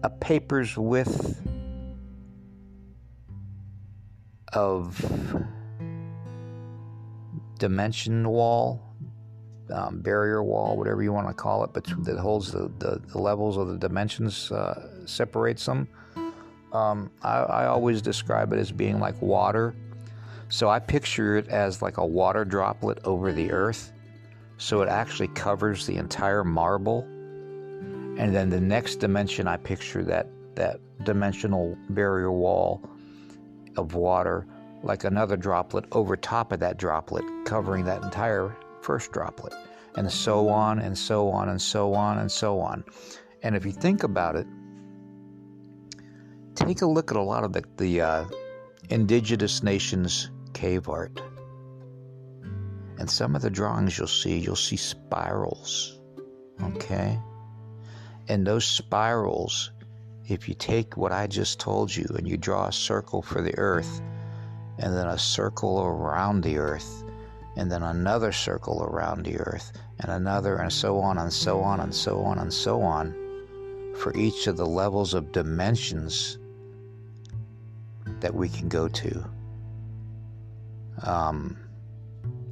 a paper's width of dimension wall, barrier wall, whatever you want to call it, but that holds the levels of the dimensions, separates them. I always describe it as being like water. So I picture it as like a water droplet over the earth. So it actually covers the entire marble. And then the next dimension, I picture that dimensional barrier wall of water like another droplet over top of that droplet, covering that entire first droplet, and so on and so on and so on and so on. And if you think about it, take a look at a lot of the indigenous nations' cave art. And some of the drawings you'll see spirals, okay? And those spirals, if you take what I just told you and you draw a circle for the earth, and then a circle around the earth, and then another circle around the earth, and another, and so on and so on and so on and so on, for each of the levels of dimensions that we can go to.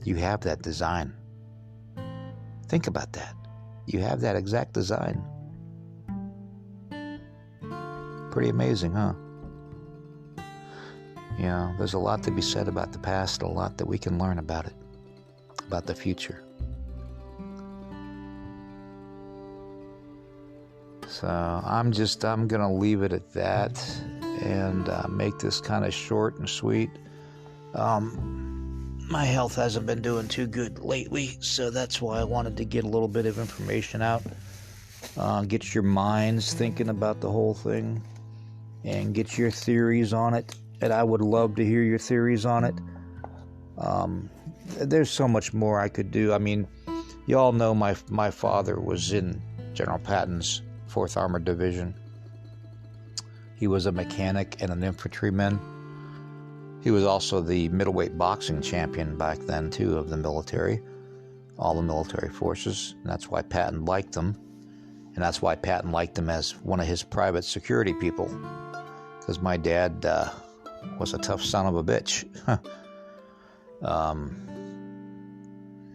You have that design. Think about that. You have that exact design. Pretty amazing, huh? You know, there's a lot to be said about the past, a lot that we can learn about it, about the future. So I'm going to leave it at that and make this kind of short and sweet. My health hasn't been doing too good lately, so that's why I wanted to get a little bit of information out. Get your minds thinking about the whole thing and get your theories on it. And I would love to hear your theories on it. There's so much more I could do. I mean, you all know my father was in General Patton's 4th Armored Division. He was a mechanic and an infantryman. He was also the middleweight boxing champion back then, too, of the military, all the military forces. And that's why Patton liked him. And that's why Patton liked him as one of his private security people. Because my dad was a tough son of a bitch.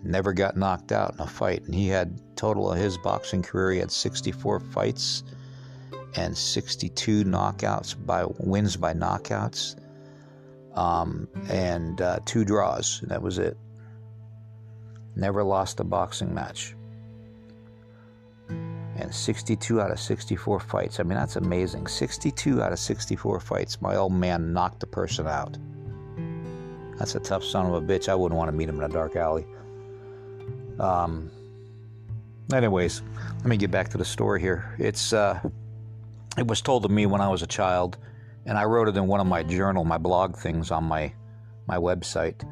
Never got knocked out in a fight. And he had, total of his boxing career, he had 64 fights and 62 wins by knockouts. And 2 draws, and that was it. Never lost a boxing match. And 62 out of 64 fights. I mean, that's amazing. 62 out of 64 fights. My old man knocked the person out. That's a tough son of a bitch. I wouldn't want to meet him in a dark alley. Anyways, let me get back to the story here. It was told to me when I was a child, and I wrote it in one of my my blog things on my website,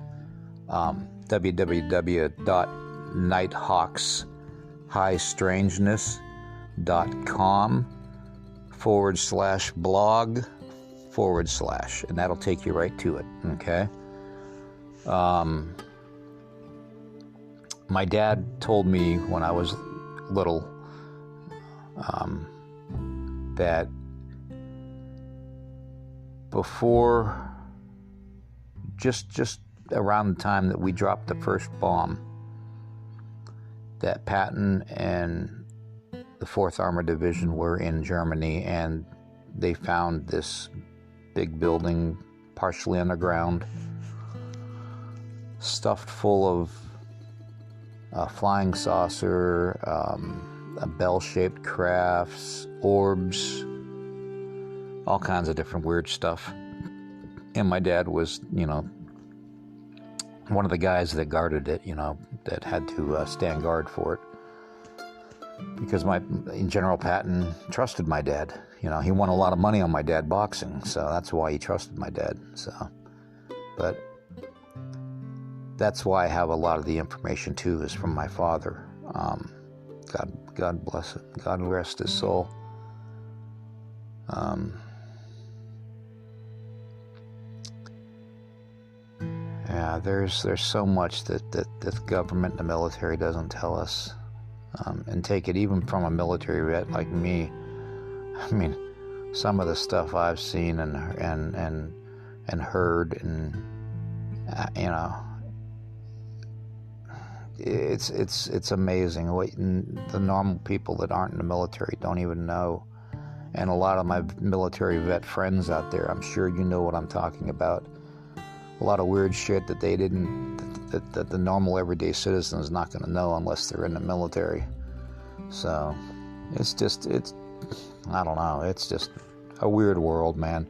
www.nighthawkshighstrangeness.com/blog/, and that'll take you right to it, okay? My dad told me when I was little that before, just around the time that we dropped the first bomb, that Patton and the 4th Armored Division were in Germany, and they found this big building, partially underground, stuffed full of a flying saucer, bell-shaped crafts, orbs, all kinds of different weird stuff. And my dad was, one of the guys that guarded it, that had to stand guard for it. Because General Patton trusted my dad. He won a lot of money on my dad boxing, so that's why he trusted my dad. So, but that's why I have a lot of the information too, is from my father. God bless it. God rest his soul. Yeah, there's so much that the government and the military doesn't tell us. And take it even from a military vet like me. I mean, some of the stuff I've seen and heard, and you know, it's amazing what the normal people that aren't in the military don't even know. And a lot of my military vet friends out there, I'm sure you know what I'm talking about. A lot of weird shit that they didn't, that the normal everyday citizen is not going to know unless they're in the military. So it's I don't know, it's just a weird world, man.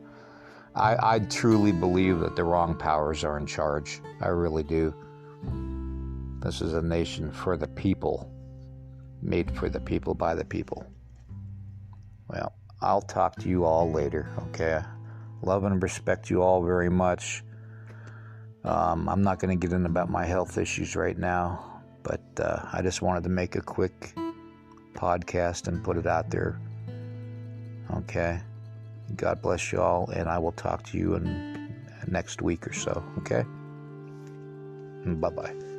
I truly believe that the wrong powers are in charge. I really do. This is a nation for the people, made for the people, by the people. Well, I'll talk to you all later, okay? Love and respect you all very much. I'm not going to get in about my health issues right now, but I just wanted to make a quick podcast and put it out there, okay? God bless you all, and I will talk to you in next week or so, okay? Bye-bye.